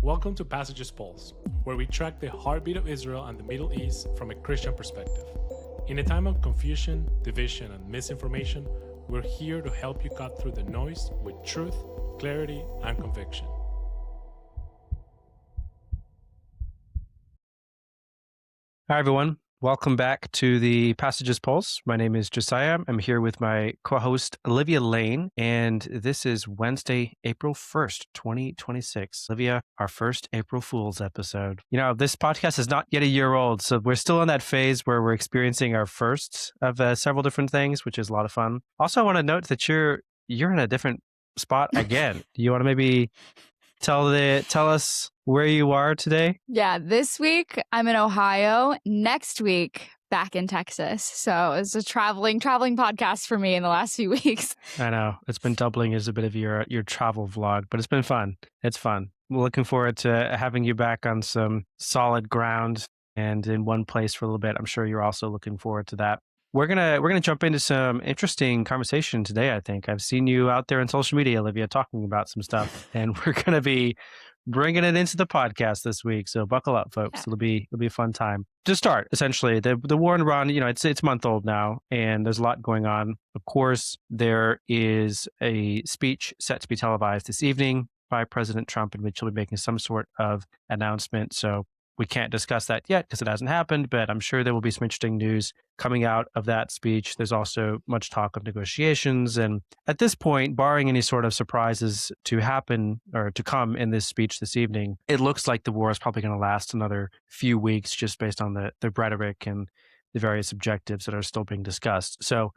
Welcome to Passages Pulse, where we track the heartbeat of Israel and the Middle East from a Christian perspective. In a time of confusion, division, and misinformation, we're here to help you cut through the noise with truth, clarity, and conviction. Hi, everyone. Welcome back to the Passages Pulse. My name is Josiah. I'm here with my co-host, Olivia Layne, and this is Wednesday, April 1st, 2026. Olivia, our first April Fool's episode. You know, this podcast is not yet a year old, so we're still in that phase where we're experiencing our firsts of several different things, which is a lot of fun. Also, I want to note that you're in a different spot again. Do you want to maybe tell us where you are today? Yeah, this week I'm in Ohio. Next week, back in Texas. So it's a traveling podcast for me in the last few weeks. I know. It's been doubling as a bit of your travel vlog, but it's been fun. It's fun. We're looking forward to having you back on some solid ground and in one place for a little bit. I'm sure you're also looking forward to that. We're gonna jump into some interesting conversation today, I think. I've seen you out there on social media, Olivia, talking about some stuff, and we're gonna be bringing it into the podcast this week. So buckle up, folks. It'll be a fun time. To start, essentially, the war in Iran, you know, it's month old now, and there's a lot going on. Of course, there is a speech set to be televised this evening by President Trump in which he'll be making some sort of announcement. So we can't discuss that yet because it hasn't happened, but I'm sure there will be some interesting news coming out of that speech. There's also much talk of negotiations. And at this point, barring any sort of surprises to happen or to come in this speech this evening, it looks like the war is probably going to last another few weeks just based on the rhetoric and the various objectives that are still being discussed. So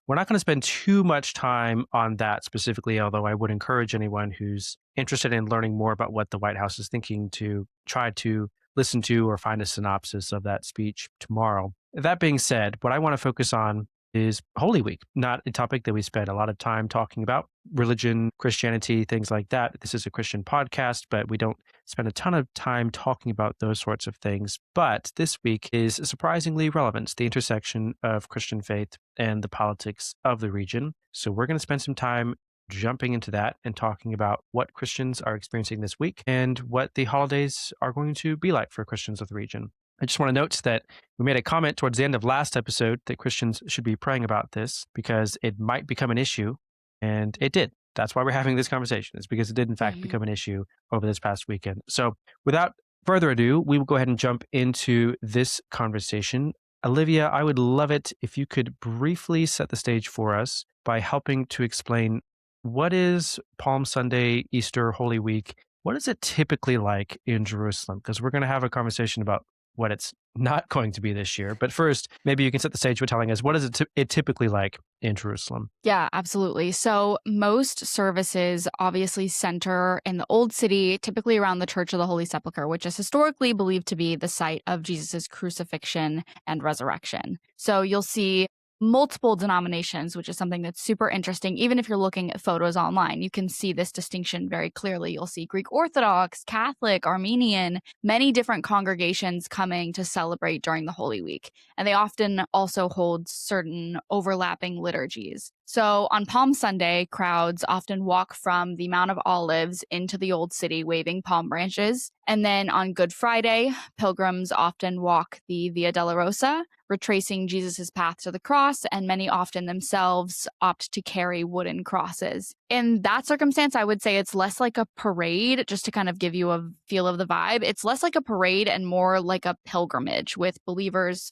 we're not going to spend too much time on that specifically, although I would encourage anyone who's interested in learning more about what the White House is thinking to try to listen to or find a synopsis of that speech tomorrow. That being said, what I want to focus on is Holy Week, not a topic that we spend a lot of time talking about. Religion, Christianity, things like that. This is a Christian podcast, but we don't spend a ton of time talking about those sorts of things. But this week is surprisingly relevant, the intersection of Christian faith and the politics of the region. So we're going to spend some time jumping into that and talking about what Christians are experiencing this week and what the holidays are going to be like for Christians of the region. I just want to note that we made a comment towards the end of last episode that Christians should be praying about this because it might become an issue, and it did. That's why we're having this conversation. It's because it did, in fact, become an issue over this past weekend. So without further ado, we will go ahead and jump into this conversation. Olivia, I would love it if you could briefly set the stage for us by helping to explain what is Palm Sunday, Easter, Holy Week? What is it typically like in Jerusalem? Because we're going to have a conversation about what it's not going to be this year. But first, maybe you can set the stage by telling us what is it typically like in Jerusalem? Yeah, absolutely. So most services obviously center in the Old City, typically around the Church of the Holy Sepulcher, which is historically believed to be the site of Jesus' crucifixion and resurrection. So you'll see multiple denominations, which is something that's super interesting. Even if you're looking at photos online, you can see this distinction very clearly. You'll see Greek Orthodox, Catholic, Armenian, many different congregations coming to celebrate during the Holy Week. And they often also hold certain overlapping liturgies. So on Palm Sunday, crowds often walk from the Mount of Olives into the Old City waving palm branches. And then on Good Friday, pilgrims often walk the Via Dolorosa, retracing Jesus' path to the cross, and many often themselves opt to carry wooden crosses. In that circumstance, I would say it's less like a parade, just to kind of give you a feel of the vibe. It's less like a parade and more like a pilgrimage with believers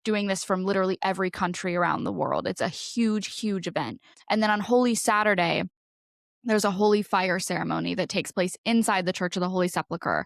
doing this from literally every country around the world. It's a huge, huge event. And then on Holy Saturday, there's a holy fire ceremony that takes place inside the Church of the Holy Sepulcher.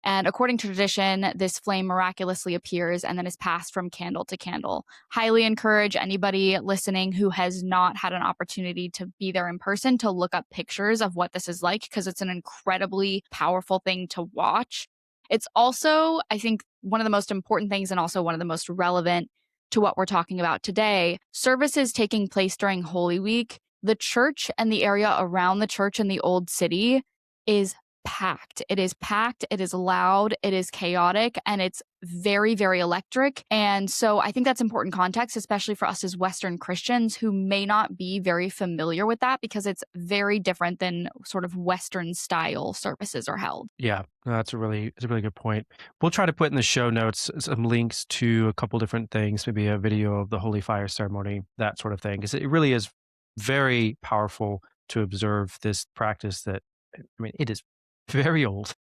And according to tradition, this flame miraculously appears and then is passed from candle to candle. Highly encourage anybody listening who has not had an opportunity to be there in person to look up pictures of what this is like, because it's an incredibly powerful thing to watch. It's also, I think, one of the most important things and also one of the most relevant to what we're talking about today. Services taking place during Holy Week, the church and the area around the church in the Old City is packed. It is packed, it is loud, it is chaotic, and it's very, very electric. And so I think that's important context, especially for us as Western Christians who may not be very familiar with that because it's very different than sort of Western style services are held. Yeah, no, that's a really good point. We'll try to put in the show notes some links to a couple different things, maybe a video of the Holy Fire ceremony, that sort of thing, because it really is very powerful to observe this practice that, I mean, it is very old.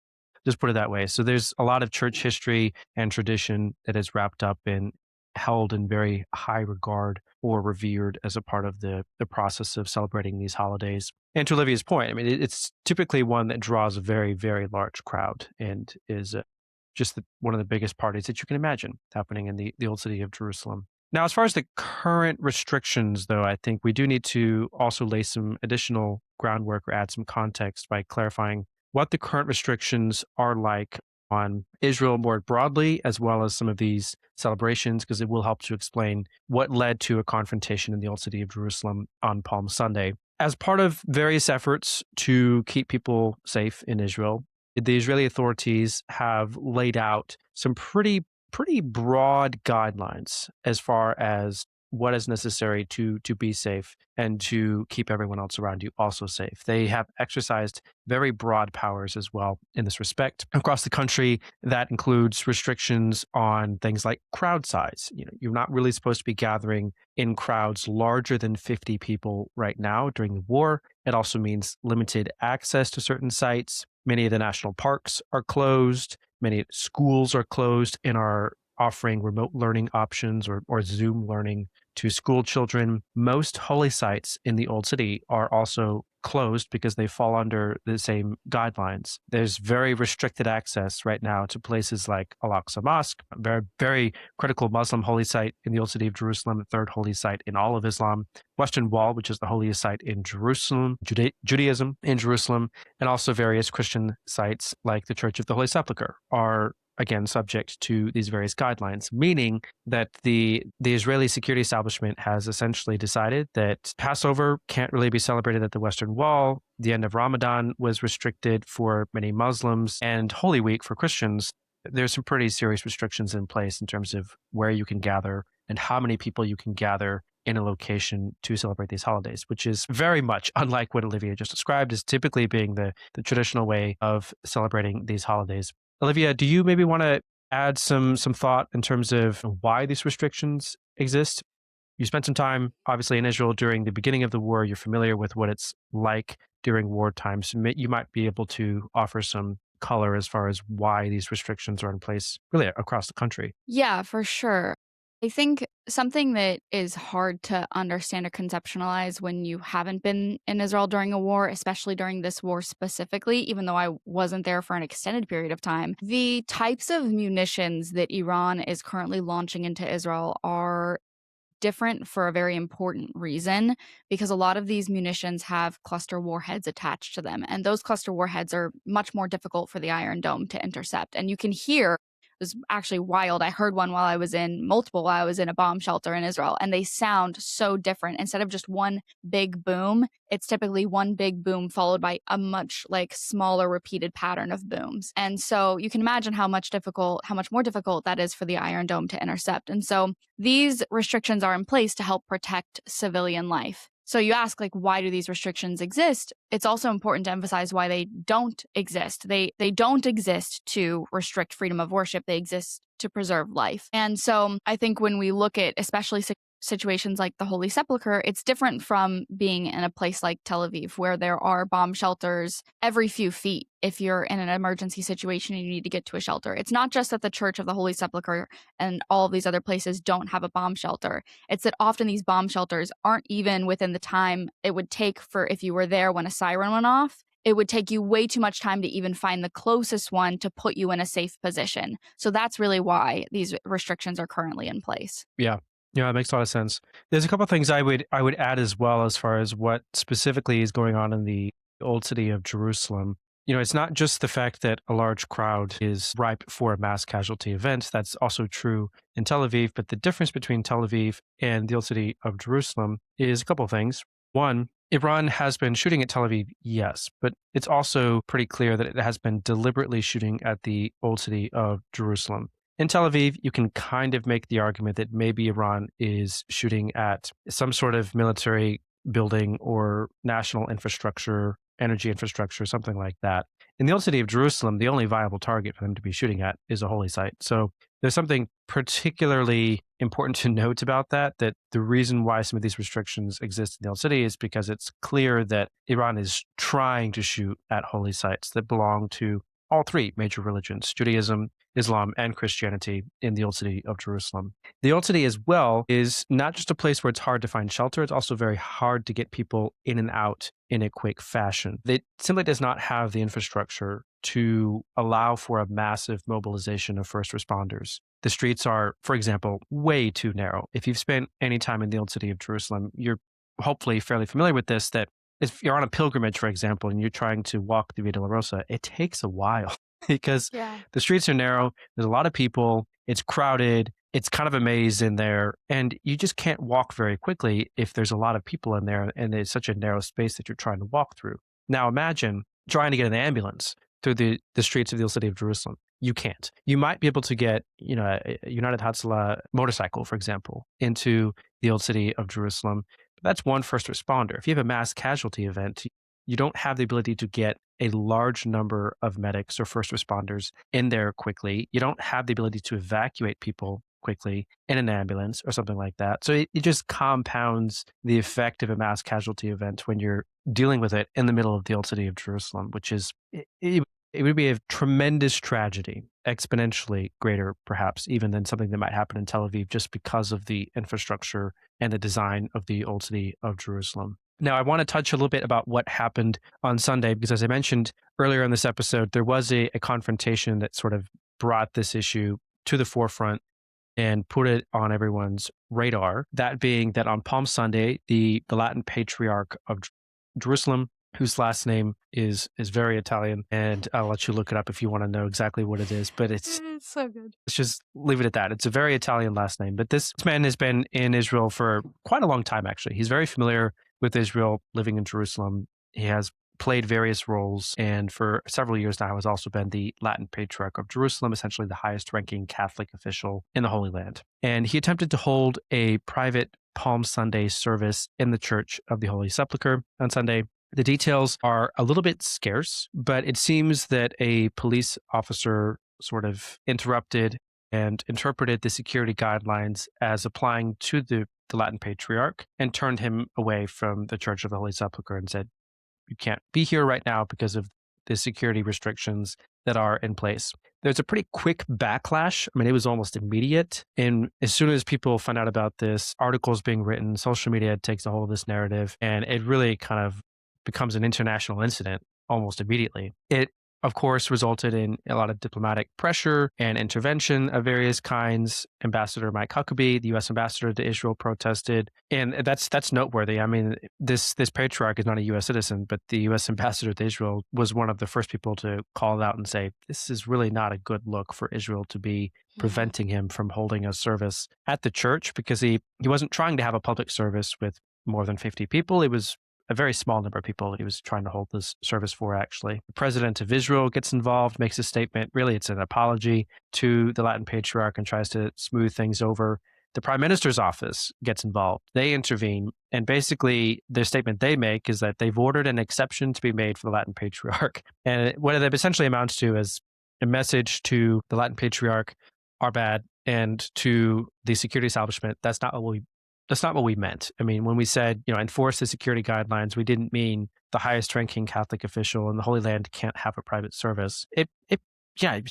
Just put it that way. So there's a lot of church history and tradition that is wrapped up in, held in very high regard or revered as a part of the process of celebrating these holidays. And to Olivia's point, I mean, it's typically one that draws a very, very large crowd and is just one of the biggest parties that you can imagine happening in the old city of Jerusalem. Now, as far as the current restrictions, though, I think we do need to also lay some additional groundwork or add some context by clarifying what the current restrictions are like on Israel more broadly, as well as some of these celebrations, because it will help to explain what led to a confrontation in the old city of Jerusalem on Palm Sunday. As part of various efforts to keep people safe in Israel, the Israeli authorities have laid out some pretty broad guidelines as far as what is necessary to be safe and to keep everyone else around you also safe. They have exercised very broad powers as well in this respect across the country. That includes restrictions on things like crowd size. You're not really supposed to be gathering in crowds larger than 50 people right now during the war. It also means limited access to certain sites. Many of the national parks are closed. Many schools are closed and are offering remote learning options or Zoom learning to school children. Most holy sites in the Old City are also closed because they fall under the same guidelines. There's very restricted access right now to places like Al-Aqsa Mosque, a very, very critical Muslim holy site in the Old City of Jerusalem, the third holy site in all of Islam, Western Wall, which is the holiest site in Jerusalem, Judaism in Jerusalem, and also various Christian sites like the Church of the Holy Sepulcher are again subject to these various guidelines, meaning that the Israeli security establishment has essentially decided that Passover can't really be celebrated at the Western Wall. The end of Ramadan was restricted for many Muslims, and Holy Week for Christians, there's some pretty serious restrictions in place in terms of where you can gather and how many people you can gather in a location to celebrate these holidays, which is very much unlike what Olivia just described as typically being the traditional way of celebrating these holidays. Olivia, do you maybe want to add some thought in terms of why these restrictions exist? You spent some time, obviously, in Israel during the beginning of the war. You're familiar with what it's like during war times. You might be able to offer some color as far as why these restrictions are in place really across the country. Yeah, for sure. I think something that is hard to understand or conceptualize when you haven't been in Israel during a war, especially during this war specifically, even though I wasn't there for an extended period of time, the types of munitions that Iran is currently launching into Israel are different for a very important reason, because a lot of these munitions have cluster warheads attached to them, and those cluster warheads are much more difficult for the Iron Dome to intercept. And you can hear, it was actually wild. I heard one while I was in a bomb shelter in Israel, and they sound so different. Instead of just one big boom, it's typically one big boom followed by a much smaller repeated pattern of booms. And so you can imagine how much more difficult that is for the Iron Dome to intercept. And so these restrictions are in place to help protect civilian life. So you ask, why do these restrictions exist? It's also important to emphasize why they don't exist. They don't exist to restrict freedom of worship. They exist to preserve life. And so I think when we look at especially situations like the Holy Sepulcher, it's different from being in a place like Tel Aviv, where there are bomb shelters every few feet. If you're in an emergency situation and you need to get to a shelter, it's not just that the Church of the Holy Sepulcher and all of these other places don't have a bomb shelter. It's that often these bomb shelters aren't even within the time it would take for if you were there when a siren went off. It would take you way too much time to even find the closest one to put you in a safe position. So that's really why these restrictions are currently in place. Yeah, it makes a lot of sense. There's a couple of things I would add as well as far as what specifically is going on in the old city of Jerusalem. It's not just the fact that a large crowd is ripe for a mass casualty event. That's also true in Tel Aviv. But the difference between Tel Aviv and the old city of Jerusalem is a couple of things. One, Iran has been shooting at Tel Aviv, yes, but it's also pretty clear that it has been deliberately shooting at the old city of Jerusalem. In Tel Aviv, you can kind of make the argument that maybe Iran is shooting at some sort of military building or national infrastructure, energy infrastructure, something like that. In the old city of Jerusalem, the only viable target for them to be shooting at is a holy site. So there's something particularly important to note about that the reason why some of these restrictions exist in the old city is because it's clear that Iran is trying to shoot at holy sites that belong to all three major religions, Judaism, Islam, and Christianity in the old city of Jerusalem. The old city as well is not just a place where it's hard to find shelter, it's also very hard to get people in and out in a quick fashion. It simply does not have the infrastructure to allow for a massive mobilization of first responders. The streets are, for example, way too narrow. If you've spent any time in the old city of Jerusalem, you're hopefully fairly familiar with this, that if you're on a pilgrimage, for example, and you're trying to walk the Via Dolorosa, it takes a while because the streets are narrow. There's a lot of people. It's crowded. It's kind of a maze in there. And you just can't walk very quickly if there's a lot of people in there and it's such a narrow space that you're trying to walk through. Now imagine trying to get an ambulance through the streets of the old city of Jerusalem. You can't. You might be able to get, a United Hatzalah motorcycle, for example, into the old city of Jerusalem. But that's one first responder. If you have a mass casualty event, you don't have the ability to get a large number of medics or first responders in there quickly. You don't have the ability to evacuate people quickly in an ambulance or something like that. So it just compounds the effect of a mass casualty event when you're dealing with it in the middle of the old city of Jerusalem, which is, it would be a tremendous tragedy, exponentially greater, perhaps, even than something that might happen in Tel Aviv, just because of the infrastructure and the design of the old city of Jerusalem. Now, I want to touch a little bit about what happened on Sunday, because as I mentioned earlier in this episode, there was a confrontation that sort of brought this issue to the forefront and put it on everyone's radar. That being that on Palm Sunday, the Latin Patriarch of Jerusalem, whose last name is very Italian, and I'll let you look it up if you want to know exactly what it is, but it's so good. Let's just leave it at that. It's a very Italian last name, but this man has been in Israel for quite a long time, actually. He's very familiar with Israel, living in Jerusalem. He has played various roles, and for several years now has also been the Latin Patriarch of Jerusalem, essentially the highest ranking Catholic official in the Holy Land. And he attempted to hold a private Palm Sunday service in the Church of the Holy Sepulcher on Sunday. The details are a little bit scarce, but it seems that a police officer sort of interrupted and interpreted the security guidelines as applying to the Latin Patriarch and turned him away from the Church of the Holy Sepulcher and said, you can't be here right now because of the security restrictions that are in place. There's a pretty quick backlash. I mean, it was almost immediate. And as soon as people find out about this, articles being written, social media takes a hold of this narrative, and it really kind of becomes an international incident almost immediately. It, of course, resulted in a lot of diplomatic pressure and intervention of various kinds. Ambassador Mike Huckabee, the U.S. ambassador to Israel, protested, and that's noteworthy. I mean, this patriarch is not a U.S. citizen, but the U.S. ambassador to Israel was one of the first people to call it out and say, this is really not a good look for Israel to be preventing him from holding a service at the church, because he wasn't trying to have a public service with more than 50 people. It was a very small number of people he was trying to hold this service for, actually. The president of Israel gets involved, makes a statement. Really, it's an apology to the Latin Patriarch and tries to smooth things over. The prime minister's office gets involved. They intervene. And basically, the statement they make is that they've ordered an exception to be made for the Latin Patriarch. And what it essentially amounts to is a message to the Latin Patriarch, are bad, and to the security establishment, that's not what we meant. I mean, when we said, enforce the security guidelines, we didn't mean the highest ranking Catholic official in the Holy Land can't have a private service. It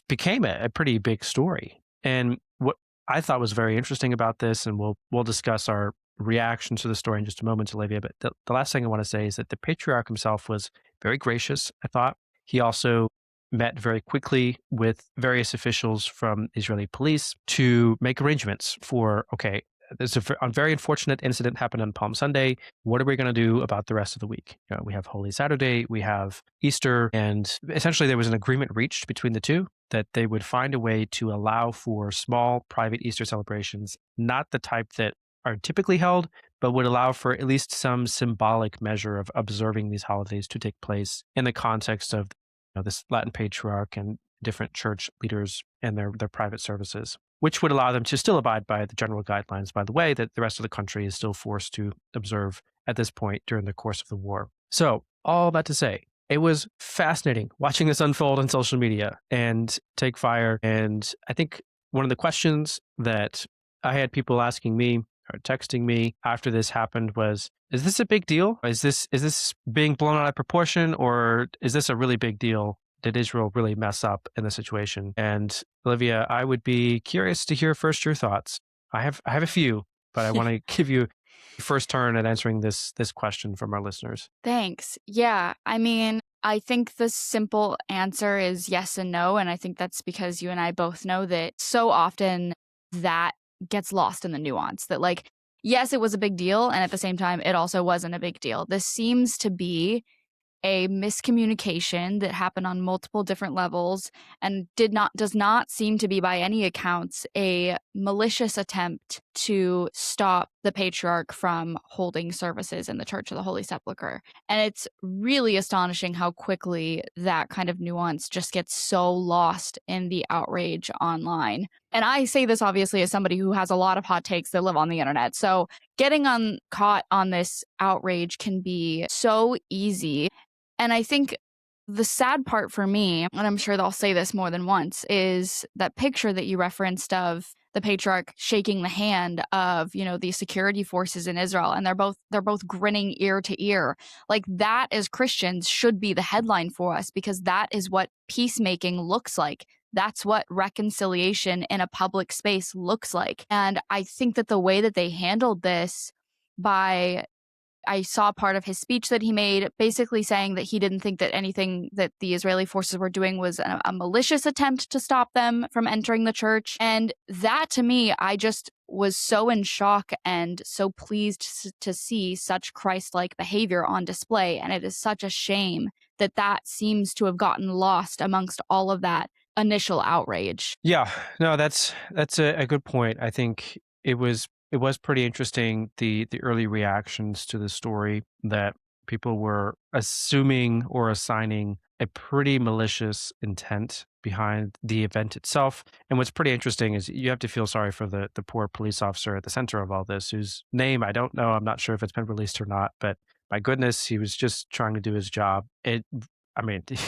became a pretty big story. And what I thought was very interesting about this, and we'll discuss our reaction to the story in just a moment, Olivia, but the last thing I want to say is that the patriarch himself was very gracious, I thought. He also met very quickly with various officials from Israeli police to make arrangements for, okay, there's a very unfortunate incident happened on Palm Sunday. What are we going to do about the rest of the week? We have Holy Saturday, we have Easter, and essentially there was an agreement reached between the two that they would find a way to allow for small private Easter celebrations, not the type that are typically held, but would allow for at least some symbolic measure of observing these holidays to take place in the context of this Latin patriarch and different church leaders and their private services, which would allow them to still abide by the general guidelines, by the way, that the rest of the country is still forced to observe at this point during the course of the war. So, all that to say, it was fascinating watching this unfold on social media and take fire. And I think one of the questions that I had people asking me or texting me after this happened was, is this a big deal? Is this being blown out of proportion, or is this a really big deal? Did Israel really mess up in the situation? And Olivia, I would be curious to hear first your thoughts. I have a few, but I want to give you first turn at answering this question from our listeners. Thanks. Yeah. I mean, I think the simple answer is yes and no. And I think that's because you and I both know that so often that gets lost in the nuance that, like, yes, it was a big deal. And at the same time, it also wasn't a big deal. This seems to be a miscommunication that happened on multiple different levels and does not seem to be, by any accounts, a malicious attempt to stop the patriarch from holding services in the Church of the Holy Sepulcher. And it's really astonishing how quickly that kind of nuance just gets so lost in the outrage online. And I say this obviously as somebody who has a lot of hot takes that live on the internet. So getting caught on this outrage can be so easy. And I think the sad part for me, and I'm sure they'll say this more than once, is that picture that you referenced of the patriarch shaking the hand of, the security forces in Israel, and they're both grinning ear to ear. Like, that, as Christians, should be the headline for us, because that is what peacemaking looks like. That's what reconciliation in a public space looks like. And I think that the way that they handled this, I saw part of his speech that he made, basically saying that he didn't think that anything that the Israeli forces were doing was a malicious attempt to stop them from entering the church. And that, to me, I just was so in shock and so pleased to see such Christ-like behavior on display. And it is such a shame that seems to have gotten lost amongst all of that initial outrage. Yeah, no, that's a good point. I think it was pretty interesting, the early reactions to the story, that people were assuming or assigning a pretty malicious intent behind the event itself. And what's pretty interesting is you have to feel sorry for the poor police officer at the center of all this, whose name I don't know. I'm not sure if it's been released or not, but my goodness, he was just trying to do his job. It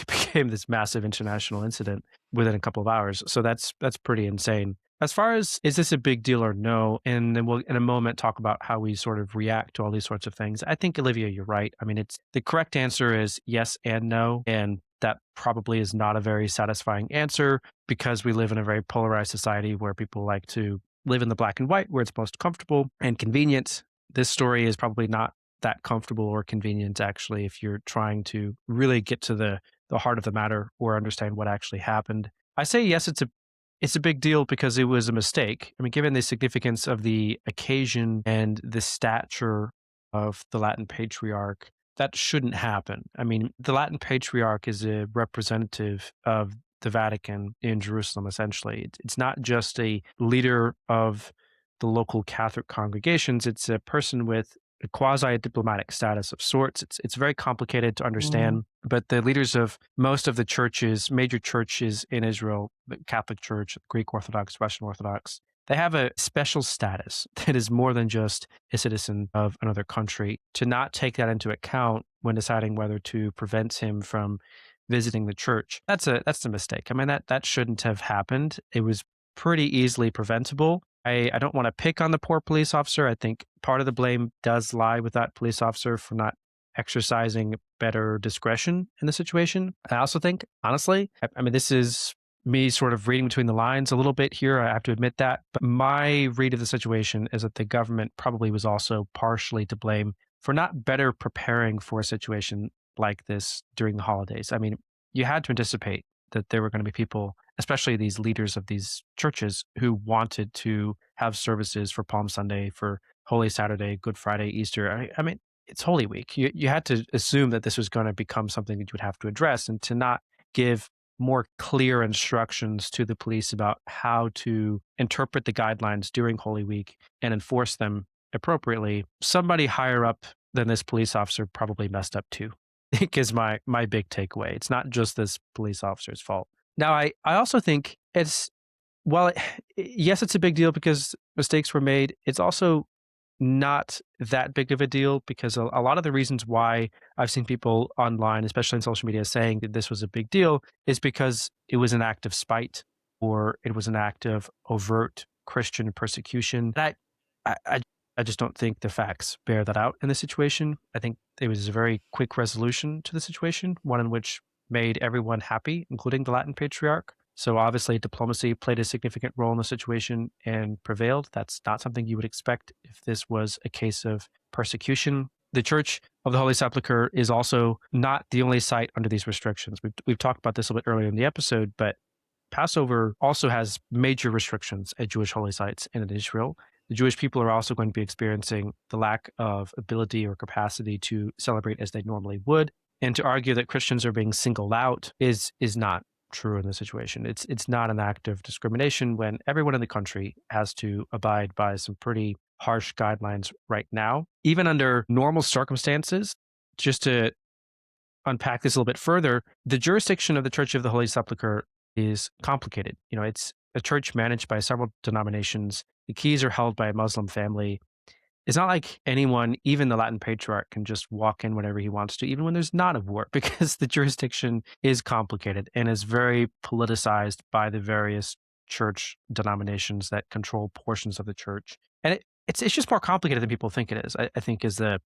became this massive international incident within a couple of hours. So that's pretty insane. As far as, is this a big deal or no? And then we'll in a moment talk about how we sort of react to all these sorts of things. I think, Olivia, you're right. I mean, the correct answer is yes and no. And that probably is not a very satisfying answer, because we live in a very polarized society where people like to live in the black and white, where it's most comfortable and convenient. This story is probably not that comfortable or convenient, actually, if you're trying to really get to the heart of the matter or understand what actually happened. I say yes, it's a big deal because it was a mistake. I mean, given the significance of the occasion and the stature of the Latin patriarch, that shouldn't happen. I mean, the Latin patriarch is a representative of the Vatican in Jerusalem, essentially. It's not just a leader of the local Catholic congregations. It's a person with a quasi-diplomatic status of sorts. It's very complicated to understand, but the leaders of most of the churches, major churches in Israel, the Catholic Church, Greek Orthodox, Russian Orthodox, they have a special status that is more than just a citizen of another country. To not take that into account when deciding whether to prevent him from visiting the church, that's a mistake. I mean, that shouldn't have happened. It was pretty easily preventable. I don't want to pick on the poor police officer. I think part of the blame does lie with that police officer for not exercising better discretion in the situation. I also think, honestly, I mean, this is me sort of reading between the lines a little bit here. I have to admit that. But my read of the situation is that the government probably was also partially to blame for not better preparing for a situation like this during the holidays. I mean, you had to anticipate that there were going to be people, especially these leaders of these churches, who wanted to have services for Palm Sunday, for Holy Saturday, Good Friday, Easter. I mean, it's Holy Week. You had to assume that this was going to become something that you would have to address, and to not give more clear instructions to the police about how to interpret the guidelines during Holy Week and enforce them appropriately, somebody higher up than this police officer probably messed up too. I think is my big takeaway. It's not just this police officer's fault. Now, I also think it's, well, yes, it's a big deal because mistakes were made. It's also not that big of a deal because a lot of the reasons why I've seen people online, especially on social media, saying that this was a big deal is because it was an act of spite or it was an act of overt Christian persecution. And I just don't think the facts bear that out in this situation. I think it was a very quick resolution to the situation, one in which made everyone happy, including the Latin Patriarch. So obviously diplomacy played a significant role in the situation and prevailed. That's not something you would expect if this was a case of persecution. The Church of the Holy Sepulcher is also not the only site under these restrictions. We've talked about this a bit earlier in the episode, but Passover also has major restrictions at Jewish holy sites in Israel. The Jewish people are also going to be experiencing the lack of ability or capacity to celebrate as they normally would. And to argue that Christians are being singled out is not true in this situation. It's not an act of discrimination when everyone in the country has to abide by some pretty harsh guidelines right now. Even under normal circumstances, just to unpack this a little bit further, the jurisdiction of the Church of the Holy Sepulcher is complicated. It's a church managed by several denominations. The keys are held by a Muslim family. It's not like anyone, even the Latin Patriarch, can just walk in whenever he wants to, even when there's not a war, because the jurisdiction is complicated and is very politicized by the various church denominations that control portions of the church. And it's just more complicated than people think it is, I think is the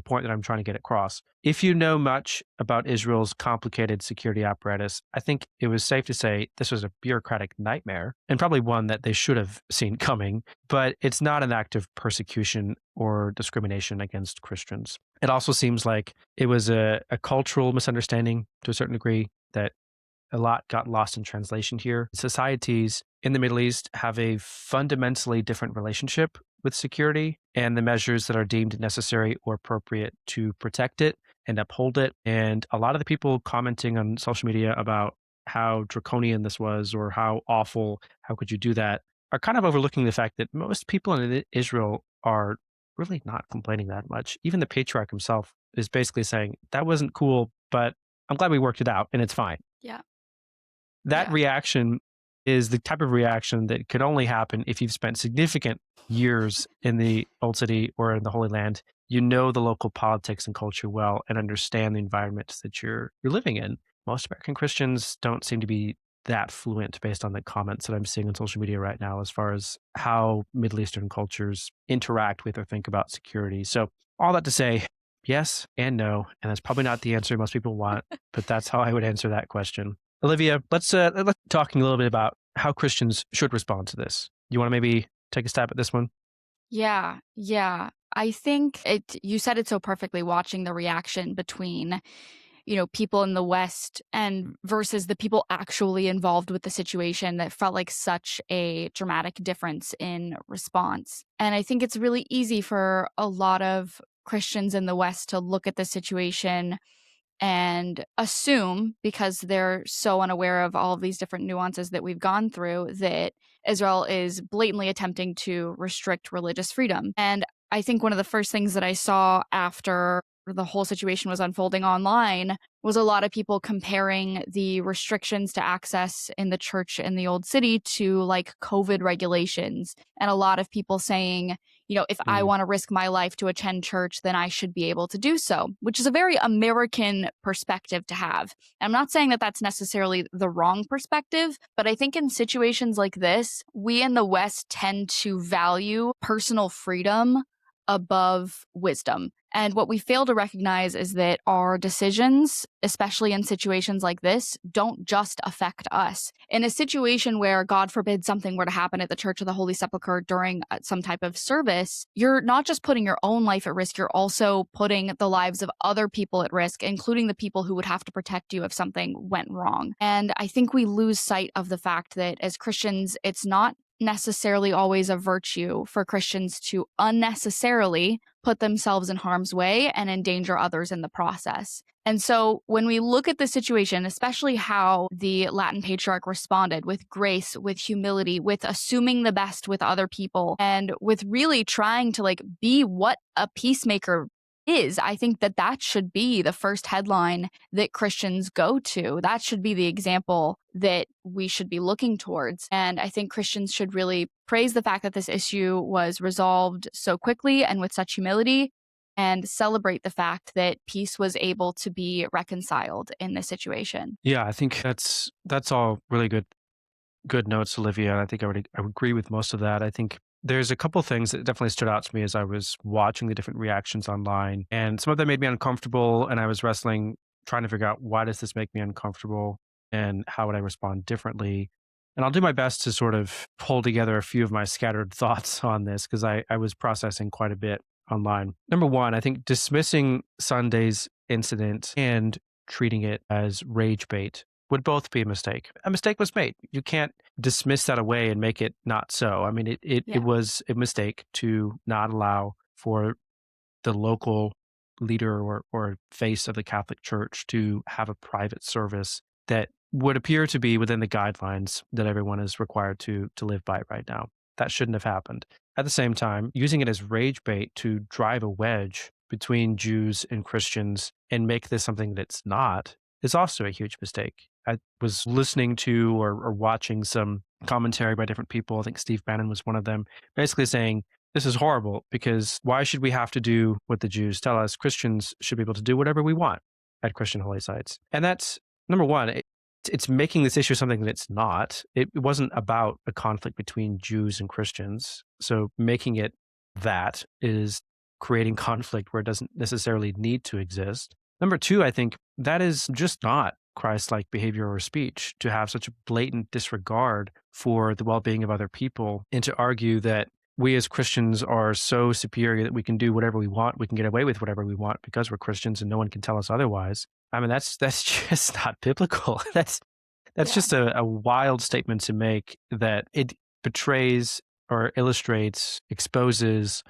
point that I'm trying to get across. If you know much about Israel's complicated security apparatus, I think it was safe to say this was a bureaucratic nightmare and probably one that they should have seen coming, but it's not an act of persecution or discrimination against Christians. It also seems like it was a cultural misunderstanding to a certain degree that a lot got lost in translation here. Societies in the Middle East have a fundamentally different relationship with security and the measures that are deemed necessary or appropriate to protect it and uphold it. And a lot of the people commenting on social media about how draconian this was or how awful, how could you do that, are kind of overlooking the fact that most people in Israel are really not complaining that much. Even the patriarch himself is basically saying, that wasn't cool, but I'm glad we worked it out and it's fine. Yeah. That reaction is the type of reaction that could only happen if you've spent significant years in the Old City or in the Holy Land. You know the local politics and culture well and understand the environment that you're living in. Most American Christians don't seem to be that fluent based on the comments that I'm seeing on social media right now as far as how Middle Eastern cultures interact with or think about security. So all that to say, yes and no, and that's probably not the answer most people want, but that's how I would answer that question. Olivia, let's talking a little bit about how Christians should respond to this. You want to maybe take a stab at this one? Yeah. I think you said it so perfectly, watching the reaction between, people in the West and versus the people actually involved with the situation, that felt like such a dramatic difference in response. And I think it's really easy for a lot of Christians in the West to look at the situation and assume, because they're so unaware of all of these different nuances that we've gone through, that Israel is blatantly attempting to restrict religious freedom. And I think one of the first things that I saw after the whole situation was unfolding online was a lot of people comparing the restrictions to access in the church in the Old City to like COVID regulations. And a lot of people saying, if I want to risk my life to attend church, then I should be able to do so, which is a very American perspective to have. And I'm not saying that that's necessarily the wrong perspective, but I think in situations like this, we in the West tend to value personal freedom above wisdom. And what we fail to recognize is that our decisions, especially in situations like this, don't just affect us. In a situation where, God forbid, something were to happen at the Church of the Holy Sepulcher during some type of service, you're not just putting your own life at risk, you're also putting the lives of other people at risk, including the people who would have to protect you if something went wrong. And I think we lose sight of the fact that as Christians, it's not necessarily always a virtue for Christians to unnecessarily put themselves in harm's way and endanger others in the process. And so when we look at the situation, especially how the Latin patriarch responded with grace, with humility, with assuming the best with other people, and with really trying to be what a peacemaker is, I think that should be the first headline that Christians go to. That should be the example that we should be looking towards. And I think Christians should really praise the fact that this issue was resolved so quickly and with such humility, and celebrate the fact that peace was able to be reconciled in this situation. Yeah, I think that's all really good notes, Olivia. And I think I would agree with most of that. I think there's a couple things that definitely stood out to me as I was watching the different reactions online, and some of them made me uncomfortable, and I was wrestling, trying to figure out, why does this make me uncomfortable and how would I respond differently? And I'll do my best to sort of pull together a few of my scattered thoughts on this, because I was processing quite a bit online. Number one, I think dismissing Sunday's incident and treating it as rage bait would both be a mistake. A mistake was made. You can't dismiss that away and make it not so. I mean, it was a mistake to not allow for the local leader or face of the Catholic Church to have a private service that would appear to be within the guidelines that everyone is required to live by right now. That shouldn't have happened. At the same time, using it as rage bait to drive a wedge between Jews and Christians and make this something that it's not is also a huge mistake. I was listening to or watching some commentary by different people. I think Steve Bannon was one of them, basically saying, this is horrible, because why should we have to do what the Jews tell us? Christians should be able to do whatever we want at Christian holy sites. And that's, number one, it's making this issue something that it's not. It wasn't about a conflict between Jews and Christians. So making it that is creating conflict where it doesn't necessarily need to exist. Number two, I think that is just not Christ-like behavior or speech, to have such a blatant disregard for the well-being of other people, and to argue that we as Christians are so superior that we can do whatever we want, we can get away with whatever we want because we're Christians and no one can tell us otherwise. I mean, that's just not biblical. That's just a wild statement to make, that it betrays or illustrates, exposes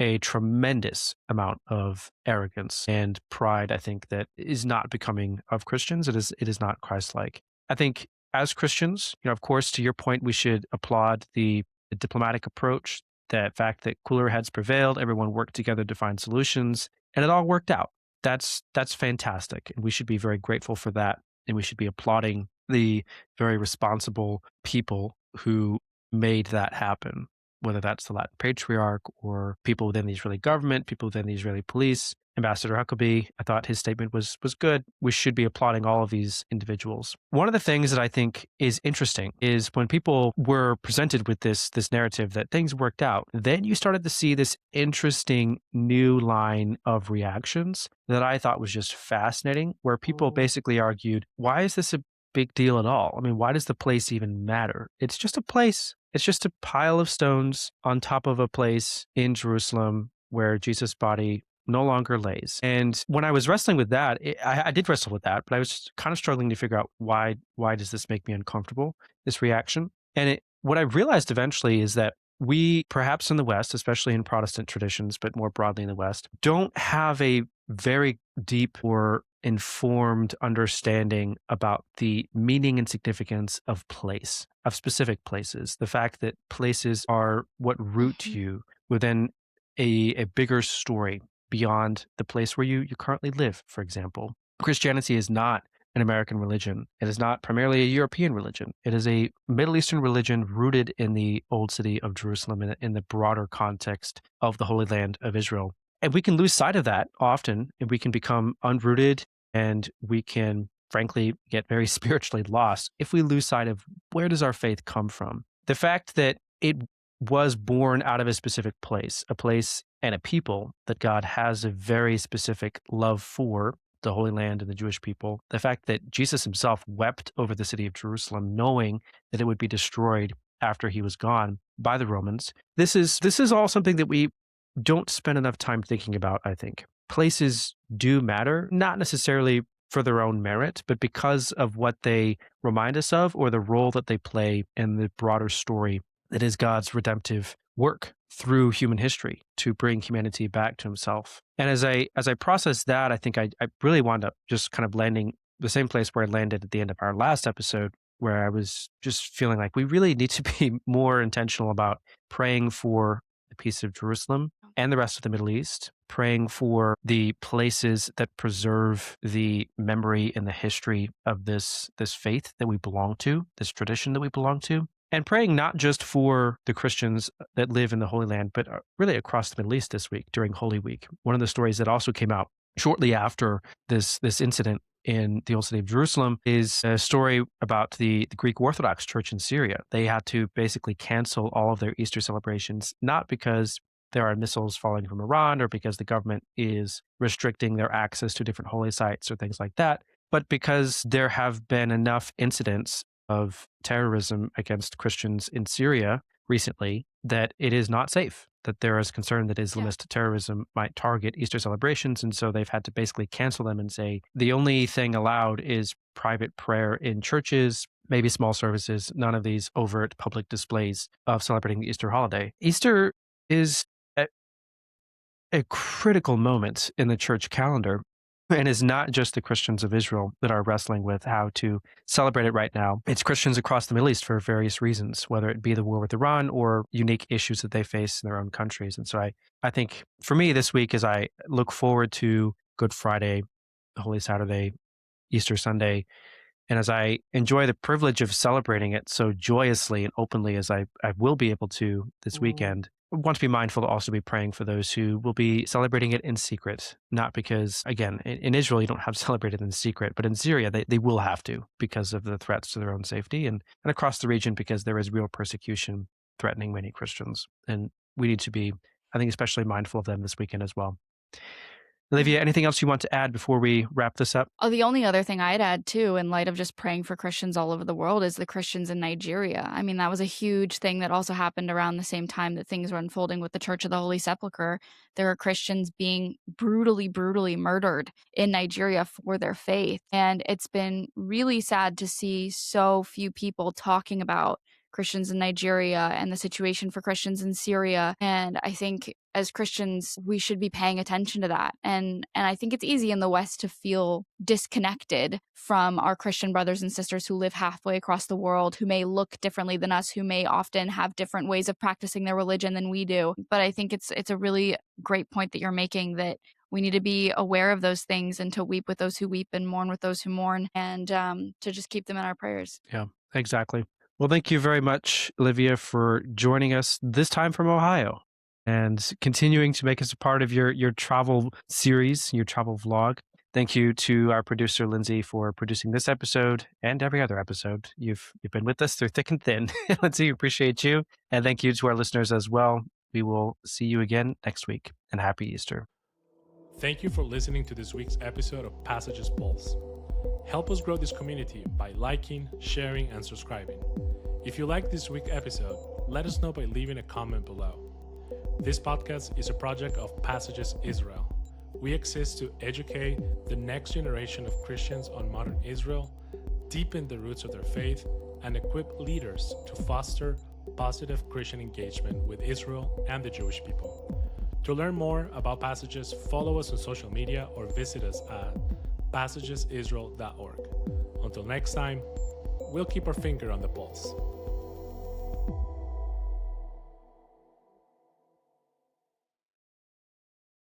a tremendous amount of arrogance and pride, I think, that is not becoming of Christians. It is not Christ-like. I think as Christians, of course, to your point, we should applaud the diplomatic approach, the fact that cooler heads prevailed, everyone worked together to find solutions, and it all worked out. That's fantastic, and we should be very grateful for that, and we should be applauding the very responsible people who made that happen, whether that's the Latin Patriarch or people within the Israeli government, people within the Israeli police. Ambassador Huckabee, I thought his statement was good. We should be applauding all of these individuals. One of the things that I think is interesting is when people were presented with this narrative that things worked out, then you started to see this interesting new line of reactions that I thought was just fascinating, where people basically argued, why is this a big deal at all? I mean, why does the place even matter? It's just a place. It's just a pile of stones on top of a place in Jerusalem where Jesus' body no longer lays. And when I was wrestling with that, I did wrestle with that, but I was kind of struggling to figure out why does this make me uncomfortable, this reaction? And what I realized eventually is that we, perhaps in the West, especially in Protestant traditions, but more broadly in the West, don't have a very deep or informed understanding about the meaning and significance of place, of specific places. The fact that places are what root you within a bigger story beyond the place where you currently live, for example. Christianity is not an American religion. It is not primarily a European religion. It is a Middle Eastern religion rooted in the old city of Jerusalem, in the broader context of the Holy Land of Israel. And we can lose sight of that often, and we can become unrooted, and we can, frankly, get very spiritually lost if we lose sight of where does our faith come from. The fact that it was born out of a specific place, a place and a people that God has a very specific love for, the Holy Land and the Jewish people. The fact that Jesus himself wept over the city of Jerusalem, knowing that it would be destroyed after he was gone by the Romans. This is all something that we don't spend enough time thinking about, I think. Places do matter, not necessarily for their own merit, but because of what they remind us of, or the role that they play in the broader story that is God's redemptive work through human history to bring humanity back to himself. And as I process that, I think I really wound up just kind of landing the same place where I landed at the end of our last episode, where I was just feeling like we really need to be more intentional about praying for the peace of Jerusalem and the rest of the Middle East, praying for the places that preserve the memory and the history of this faith that we belong to, this tradition that we belong to, and praying not just for the Christians that live in the Holy Land, but really across the Middle East this week during Holy Week. One of the stories that also came out shortly after this incident in the old city of Jerusalem is a story about the Greek Orthodox Church in Syria. They had to basically cancel all of their Easter celebrations, not because there are missiles falling from Iran or because the government is restricting their access to different holy sites or things like that, but because there have been enough incidents of terrorism against Christians in Syria recently that it is not safe, that there is concern that Islamist terrorism might target Easter celebrations. And so they've had to basically cancel them and say the only thing allowed is private prayer in churches, maybe small services, none of these overt public displays of celebrating the Easter holiday. Easter is a critical moment in the church calendar, and it's not just the Christians of Israel that are wrestling with how to celebrate it right now. It's Christians across the Middle East for various reasons, whether it be the war with Iran or unique issues that they face in their own countries. And so I think for me this week, as I look forward to Good Friday, Holy Saturday, Easter Sunday, and as I enjoy the privilege of celebrating it so joyously and openly as I will be able to this weekend, I want to be mindful to also be praying for those who will be celebrating it in secret. Not because, again, in Israel, you don't have to celebrate it in secret, but in Syria, they will have to because of the threats to their own safety, and across the region because there is real persecution threatening many Christians. And we need to be, I think, especially mindful of them this weekend as well. Olivia, anything else you want to add before we wrap this up? Oh, the only other thing I'd add, too, in light of just praying for Christians all over the world, is the Christians in Nigeria. I mean, that was a huge thing that also happened around the same time that things were unfolding with the Church of the Holy Sepulcher. There are Christians being brutally, brutally murdered in Nigeria for their faith. And it's been really sad to see so few people talking about Christians in Nigeria and the situation for Christians in Syria. And I think as Christians, we should be paying attention to that. And I think it's easy in the West to feel disconnected from our Christian brothers and sisters who live halfway across the world, who may look differently than us, who may often have different ways of practicing their religion than we do. But I think it's a really great point that you're making, that we need to be aware of those things and to weep with those who weep and mourn with those who mourn, and to just keep them in our prayers. Yeah, exactly. Well, thank you very much, Olivia, for joining us this time from Ohio and continuing to make us a part of your travel series, your travel vlog. Thank you to our producer, Lindsay, for producing this episode and every other episode. You've been with us through thick and thin. Lindsay, appreciate you. And thank you to our listeners as well. We will see you again next week, and happy Easter. Thank you for listening to this week's episode of Passages Pulse. Help us grow this community by liking, sharing, and subscribing. If you like this week's episode, let us know by leaving a comment below. This podcast is a project of Passages Israel. We exist to educate the next generation of Christians on modern Israel, deepen the roots of their faith, and equip leaders to foster positive Christian engagement with Israel and the Jewish people. To learn more about Passages, follow us on social media or visit us at passagesisrael.org. Until next time, we'll keep our finger on the pulse.